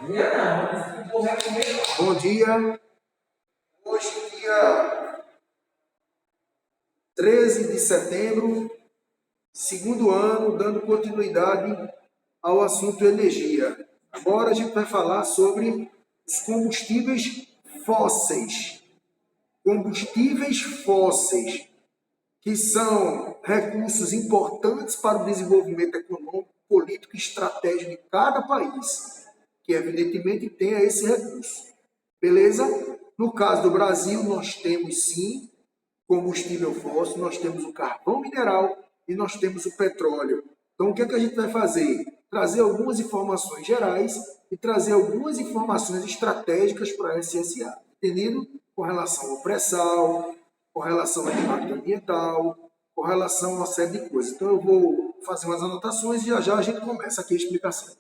Bom dia. Hoje, dia 13 de setembro, segundo ano, dando continuidade ao assunto energia. Agora a gente vai falar sobre os combustíveis fósseis. Combustíveis fósseis, que são recursos importantes para o desenvolvimento econômico, político e estratégico de cada país, que evidentemente tenha esse recurso. Beleza? No caso do Brasil, nós temos sim combustível fóssil, nós temos o carvão mineral e nós temos o petróleo. Então, o que é que a gente vai fazer? Trazer algumas informações gerais e trazer algumas informações estratégicas para a SSA, entendido? Com relação ao pré-sal, com relação ao impacto ambiental, com relação a uma série de coisas. Então, eu vou fazer umas anotações e já a gente começa aqui a explicação.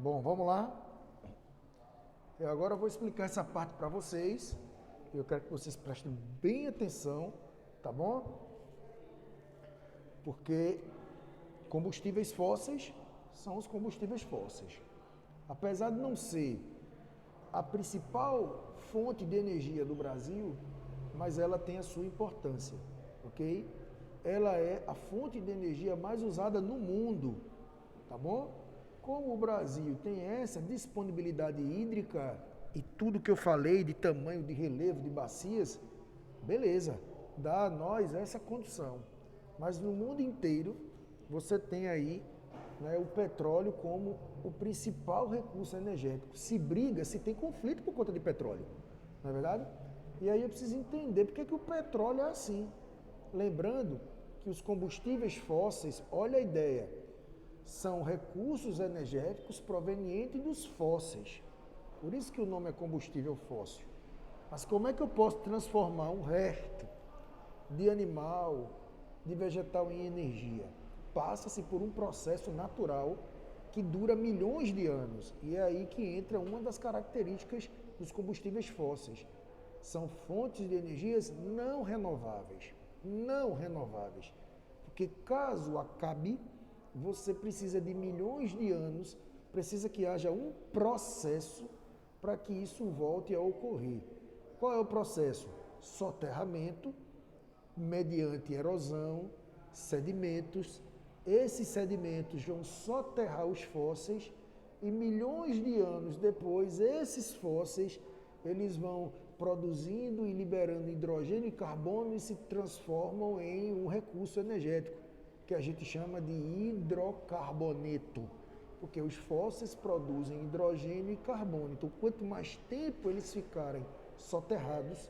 Bom, vamos lá. Eu agora vou explicar essa parte para vocês. Eu quero que vocês prestem bem atenção, tá bom? Porque combustíveis fósseis são os combustíveis fósseis. Apesar de não ser a principal fonte de energia do Brasil, mas ela tem a sua importância, ok? Ela é a fonte de energia mais usada no mundo, tá bom? Como o Brasil tem essa disponibilidade hídrica e tudo que eu falei de tamanho, de relevo, de bacias, beleza, dá a nós essa condição. Mas no mundo inteiro, você tem aí, né, o petróleo como o principal recurso energético. Se briga, se tem conflito por conta de petróleo, não é verdade? E aí eu preciso entender por que o petróleo é assim. Lembrando que os combustíveis fósseis, olha a ideia, são recursos energéticos provenientes dos fósseis. Por isso que o nome é combustível fóssil. Mas como é que eu posso transformar um resto de animal, de vegetal em energia? Passa-se por um processo natural que dura milhões de anos. E é aí que entra uma das características dos combustíveis fósseis. São fontes de energias não renováveis. Não renováveis. Porque caso acabe, você precisa de milhões de anos, precisa que haja um processo para que isso volte a ocorrer. Qual é o processo? Soterramento, mediante erosão, sedimentos. Esses sedimentos vão soterrar os fósseis e milhões de anos depois, esses fósseis, eles vão produzindo e liberando hidrogênio e carbono e se transformam em um recurso energético, que a gente chama de hidrocarboneto, porque os fósseis produzem hidrogênio e carbono. Então, quanto mais tempo eles ficarem soterrados,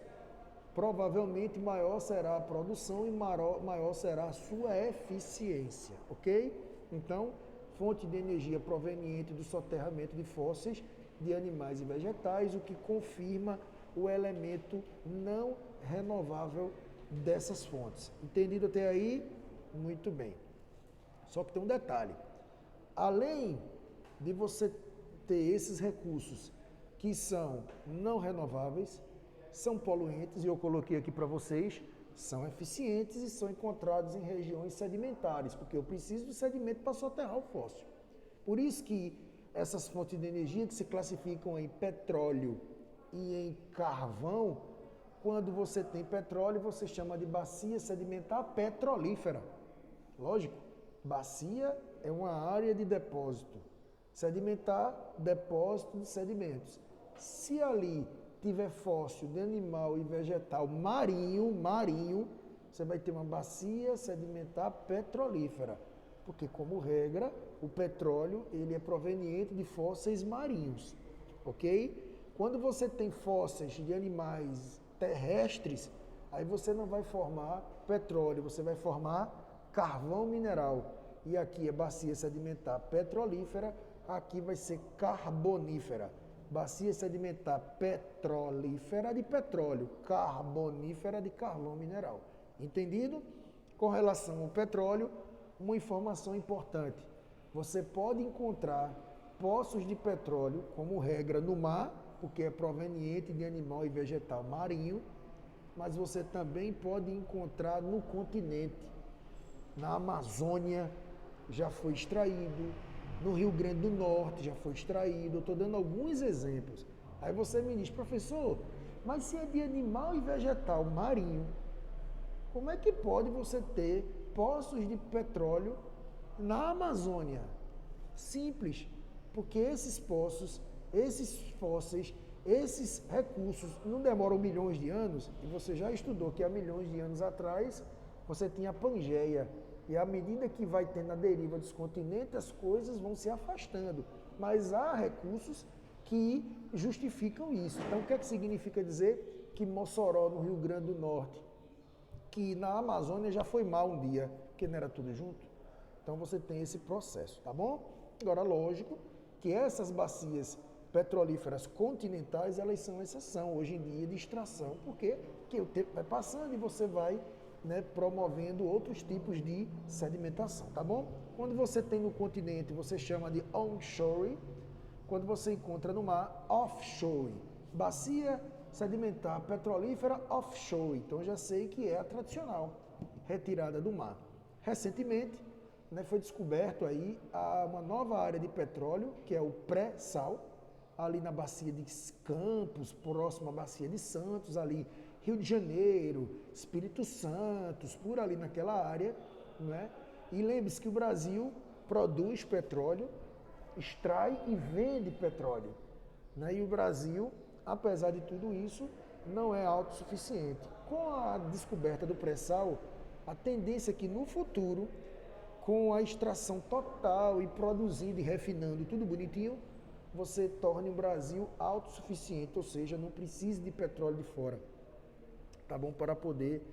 provavelmente maior será a produção e maior será a sua eficiência, ok? Então, fonte de energia proveniente do soterramento de fósseis de animais e vegetais, o que confirma o elemento não renovável dessas fontes. Entendido até aí? Muito bem. Só que tem um detalhe. Além de você ter esses recursos que são não renováveis, são poluentes, e eu coloquei aqui para vocês, são eficientes e são encontrados em regiões sedimentares, porque eu preciso de sedimento para soterrar o fóssil. Por isso que essas fontes de energia que se classificam em petróleo e em carvão, quando você tem petróleo, você chama de bacia sedimentar petrolífera. Lógico, bacia é uma área de depósito. Sedimentar, depósito de sedimentos. Se ali tiver fóssil de animal e vegetal marinho, você vai ter uma bacia sedimentar petrolífera. Porque, como regra, o petróleo ele é proveniente de fósseis marinhos, ok? Quando você tem fósseis de animais terrestres, aí você não vai formar petróleo, você vai formar carvão mineral. E aqui é bacia sedimentar petrolífera, aqui vai ser carbonífera. Bacia sedimentar petrolífera de petróleo, carbonífera de carvão mineral. Entendido? Com relação ao petróleo, uma informação importante. Você pode encontrar poços de petróleo, como regra, no mar, porque é proveniente de animal e vegetal marinho, mas você também pode encontrar no continente. Na Amazônia já foi extraído, no Rio Grande do Norte já foi extraído. Eu estou dando alguns exemplos. Aí você me diz, professor, mas se é de animal e vegetal marinho, como é que pode você ter poços de petróleo na Amazônia? Simples, porque esses poços, esses fósseis, Esses recursos não demoram milhões de anos, e você já estudou que há milhões de anos atrás você tinha a Pangeia, e à medida que vai tendo a deriva dos continentes, as coisas vão se afastando. Mas há recursos que justificam isso. Então, o que é que significa dizer que Mossoró, no Rio Grande do Norte, que na Amazônia já foi mal um dia, porque não era tudo junto? Então, você tem esse processo, tá bom? Agora, lógico que essas bacias petrolíferas continentais, elas são exceção hoje em dia de extração, porque o tempo vai passando e você vai, né, promovendo outros tipos de sedimentação, tá bom? Quando você tem no continente, você chama de onshore, quando você encontra no mar, offshore. Bacia sedimentar petrolífera offshore, então já sei que é a tradicional, retirada do mar. Recentemente, né, foi descoberto aí uma nova área de petróleo, que é o pré-sal, ali na bacia de Campos, próximo à bacia de Santos, ali Rio de Janeiro, Espírito Santo, por ali naquela área, né? E lembre-se que o Brasil produz petróleo, extrai e vende petróleo, né? E o Brasil, apesar de tudo isso, não é autossuficiente. Com a descoberta do pré-sal, a tendência é que no futuro, com a extração total e produzindo e refinando tudo bonitinho, você torne o Brasil autossuficiente, ou seja, não precise de petróleo de fora, tá bom? Para poder,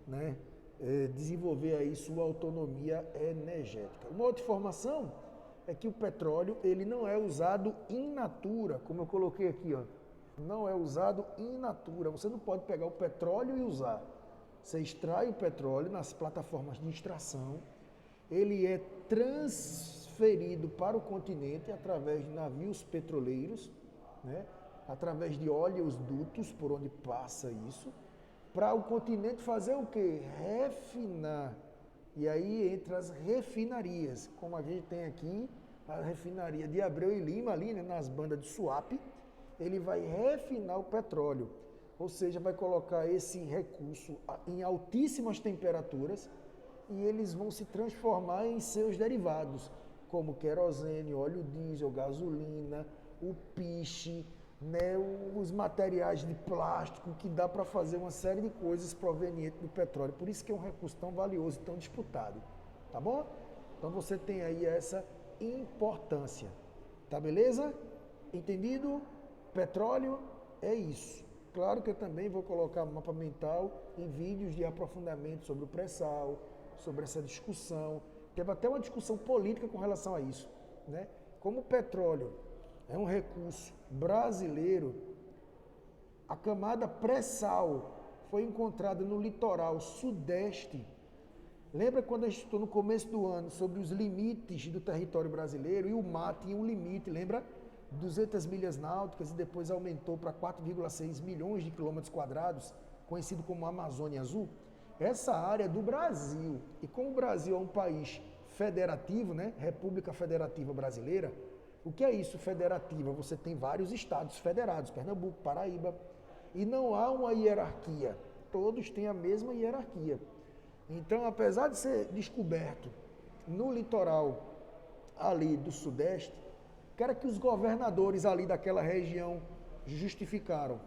né, desenvolver aí sua autonomia energética. Uma outra informação é que o petróleo, ele não é usado in natura, como eu coloquei aqui, ó. Não é usado in natura. Você não pode pegar o petróleo e usar. Você extrai o petróleo nas plataformas de extração, ele é transferido para o continente através de navios petroleiros, né? Através de oleodutos por onde passa isso, para o continente fazer o quê? Refinar. E aí entra as refinarias, como a gente tem aqui, a refinaria de Abreu e Lima, ali, né, nas bandas de Suape, ele vai refinar o petróleo, ou seja, vai colocar esse recurso em altíssimas temperaturas, e eles vão se transformar em seus derivados, como querosene, óleo diesel, gasolina, o piche, né, os materiais de plástico, que dá para fazer uma série de coisas provenientes do petróleo. Por isso que é um recurso tão valioso e tão disputado, tá bom? Então você tem aí essa importância, tá beleza? Entendido? Petróleo é isso. Claro que eu também vou colocar mapa mental em vídeos de aprofundamento sobre o pré-sal, sobre essa discussão. Teve até uma discussão política com relação a isso, né? Como o petróleo é um recurso brasileiro, a camada pré-sal foi encontrada no litoral sudeste. Lembra quando a gente estudou no começo do ano sobre os limites do território brasileiro, e o mar tinha um limite, lembra? 200 milhas náuticas, e depois aumentou para 4,6 milhões de quilômetros quadrados, conhecido como Amazônia Azul. Essa área é do Brasil, e como o Brasil é um país federativo, né? República Federativa Brasileira, o que é isso, federativa? Você tem vários estados federados, Pernambuco, Paraíba, e não há uma hierarquia, todos têm a mesma hierarquia. Então, apesar de ser descoberto no litoral ali do sudeste, que era que os governadores ali daquela região justificaram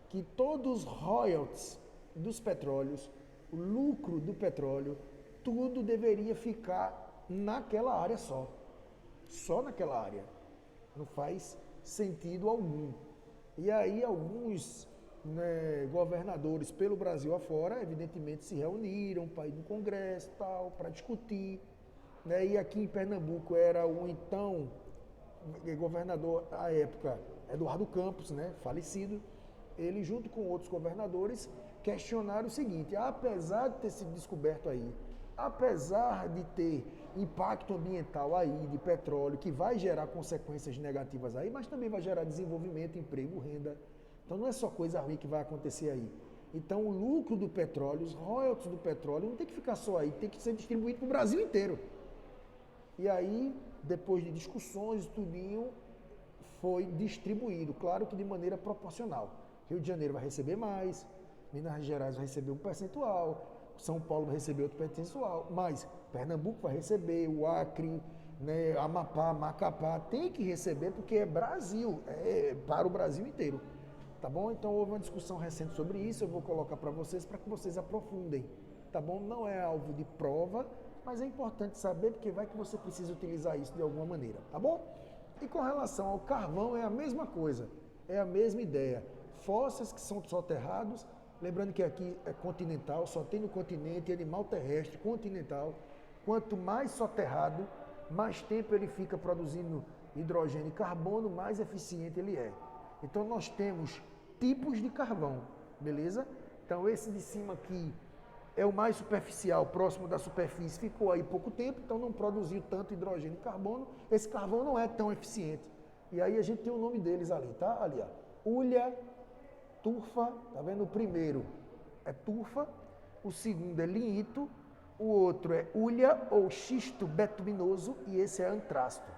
que todos os royalties dos petróleos, o lucro do petróleo, tudo deveria ficar naquela área só naquela área. Não faz sentido algum. E aí alguns, né, governadores pelo Brasil afora, evidentemente se reuniram para ir no Congresso tal, para discutir, né? E aqui em Pernambuco era o então governador à época, Eduardo Campos, né, falecido. Ele, junto com outros governadores, questionaram o seguinte: apesar de ter sido descoberto aí, apesar de ter impacto ambiental aí de petróleo, que vai gerar consequências negativas aí, mas também vai gerar desenvolvimento, emprego, renda. Então não é só coisa ruim que vai acontecer aí. Então o lucro do petróleo, os royalties do petróleo, não tem que ficar só aí, tem que ser distribuído para o Brasil inteiro. E aí, depois de discussões, estudinho, foi distribuído, claro que de maneira proporcional. Rio de Janeiro vai receber mais, Minas Gerais vai receber um percentual, São Paulo vai receber outro percentual, mas Pernambuco vai receber, o Acre, né, Amapá, Macapá, tem que receber porque é Brasil, é para o Brasil inteiro. tá bom? Então houve uma discussão recente sobre isso, eu vou colocar para vocês que vocês aprofundem, tá bom? Não é alvo de prova, mas é importante saber porque vai que você precisa utilizar isso de alguma maneira, tá bom? E com relação ao carvão é a mesma coisa, é a mesma ideia. Fósseis que são soterrados, lembrando que aqui é continental, só tem no continente animal terrestre continental. Quanto mais soterrado, mais tempo ele fica produzindo hidrogênio e carbono, mais eficiente ele é. Então nós temos tipos de carvão, beleza? Então esse de cima aqui é o mais superficial, próximo da superfície, ficou aí pouco tempo, então não produziu tanto hidrogênio e carbono. Esse carvão não é tão eficiente. E aí a gente tem o nome deles ali, tá? Ali, ó. Hulha, turfa, tá vendo? O primeiro é turfa, o segundo é lignito, o outro é hulha ou xisto betuminoso e esse é antrasto.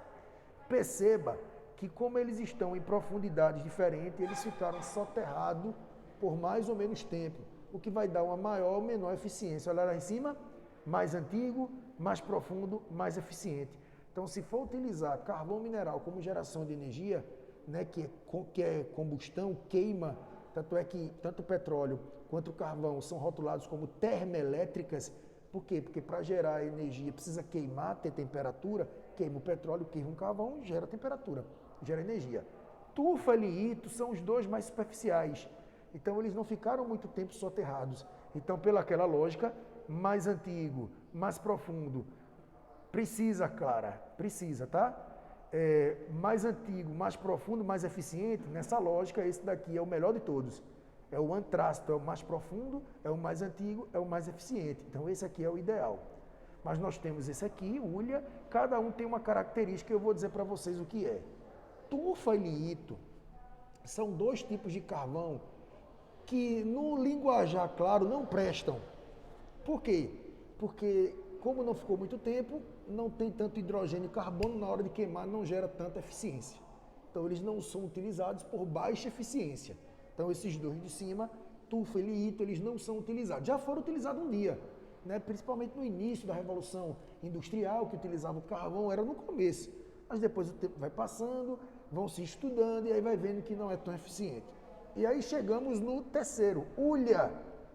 Perceba que como eles estão em profundidades diferentes, eles ficaram soterrados por mais ou menos tempo, o que vai dar uma maior ou menor eficiência. Olha lá em cima, mais antigo, mais profundo, mais eficiente. Então, se for utilizar carvão mineral como geração de energia, né, que é combustão, queima, tanto é que tanto o petróleo quanto o carvão são rotulados como termoelétricas. Por quê? Porque para gerar energia precisa queimar, ter temperatura, queima o petróleo, queima o carvão e gera temperatura, gera energia. Tufa e lignito são os dois mais superficiais, então eles não ficaram muito tempo soterrados. Então, pelaquela lógica, mais antigo, mais profundo, precisa, tá? Mais antigo, mais profundo, mais eficiente, nessa lógica, esse daqui é o melhor de todos. É o antrasto, é o mais profundo, é o mais antigo, é o mais eficiente. Então esse aqui é o ideal. Mas nós temos esse aqui, hulha, cada um tem uma característica, eu vou dizer para vocês o que é. Tufa e lignito são dois tipos de carvão que no linguajar claro não prestam. Por quê? Porque como não ficou muito tempo, não tem tanto hidrogênio e carbono, na hora de queimar não gera tanta eficiência. Então eles não são utilizados por baixa eficiência. Então esses dois de cima, tufa e lignito, eles não são utilizados. Já foram utilizados um dia, né? Principalmente no início da Revolução Industrial, que utilizava o carvão, era no começo. Mas depois o tempo vai passando, vão se estudando e aí vai vendo que não é tão eficiente. E aí chegamos no terceiro, hulha,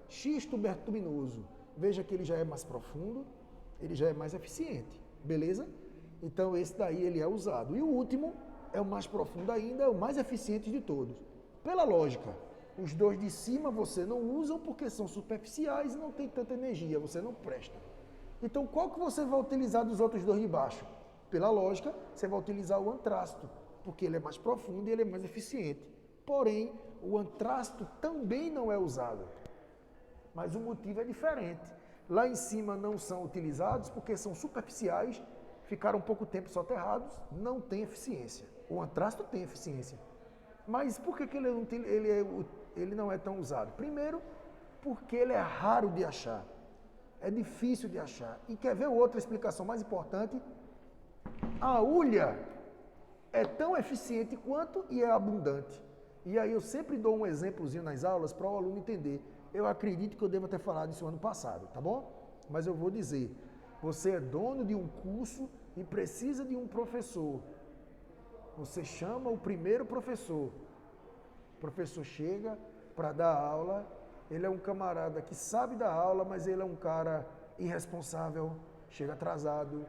xisto betuminoso. Veja que ele já é mais profundo, ele já é mais eficiente, beleza? Então esse daí ele é usado. E o último é o mais profundo ainda, é o mais eficiente de todos. Pela lógica, os dois de cima você não usa porque são superficiais e não tem tanta energia, você não presta. Então qual que você vai utilizar dos outros dois de baixo? Pela lógica, você vai utilizar o antrasto, porque ele é mais profundo e ele é mais eficiente. Porém, o antrasto também não é usado, mas o motivo é diferente. Lá em cima não são utilizados porque são superficiais, ficaram pouco tempo soterrados, não tem eficiência. O antrasto tem eficiência. Mas por que ele não é tão usado? Primeiro, porque ele é raro de achar. É difícil de achar. E quer ver outra explicação mais importante? A hulha é tão eficiente quanto e é abundante. E aí eu sempre dou um exemplozinho nas aulas para o aluno entender. Eu acredito que eu devo ter falado isso ano passado, tá bom? Mas eu vou dizer. Você é dono de um curso e precisa de um professor. Você chama o primeiro professor. O professor chega para dar aula. Ele é um camarada que sabe dar aula, mas ele é um cara irresponsável, chega atrasado,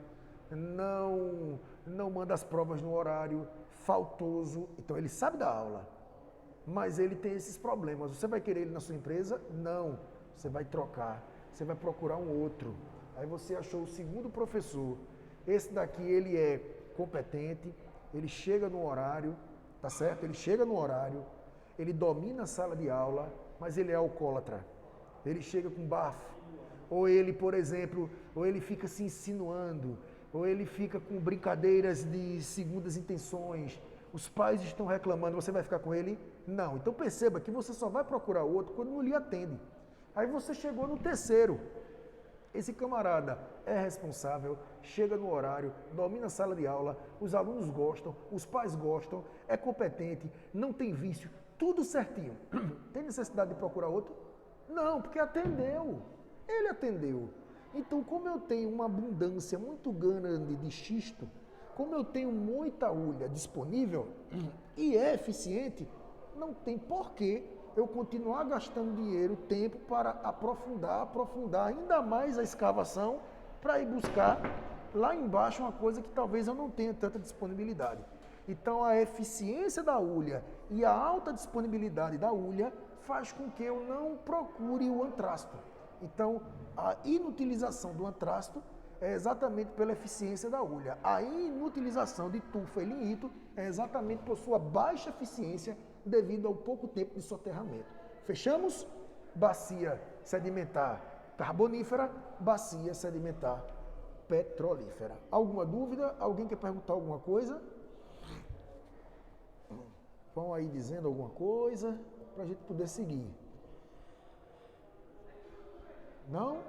não manda as provas no horário, faltoso. Então ele sabe dar aula, mas ele tem esses problemas. Você vai querer ele na sua empresa? Não. Você vai trocar. Você vai procurar um outro. Aí você achou o segundo professor. Esse daqui ele é competente. Ele chega no horário, tá certo? Ele chega no horário, ele domina a sala de aula, mas ele é alcoólatra. Ele chega com bafo. Ou ele, por exemplo, ou ele fica se insinuando, ou ele fica com brincadeiras de segundas intenções. Os pais estão reclamando, você vai ficar com ele? Não. Então perceba que você só vai procurar outro quando não lhe atende. Aí você chegou no terceiro. Esse camarada é responsável, chega no horário, domina a sala de aula, os alunos gostam, os pais gostam, é competente, não tem vício, tudo certinho. Tem necessidade de procurar outro? Não, porque atendeu. Ele atendeu. Então, como eu tenho uma abundância muito grande de xisto, como eu tenho muita hulha disponível e é eficiente, não tem porquê eu continuar gastando dinheiro, tempo para aprofundar ainda mais a escavação para ir buscar lá embaixo uma coisa que talvez eu não tenha tanta disponibilidade. Então a eficiência da hulha e a alta disponibilidade da hulha faz com que eu não procure o antrasto. Então a inutilização do antrasto é exatamente pela eficiência da hulha. A inutilização de tufa e linhito é exatamente por sua baixa eficiência devido ao pouco tempo de soterramento. Fechamos? Bacia sedimentar carbonífera, bacia sedimentar petrolífera. Alguma dúvida? Alguém quer perguntar alguma coisa? Vão aí dizendo alguma coisa para a gente poder seguir. Não?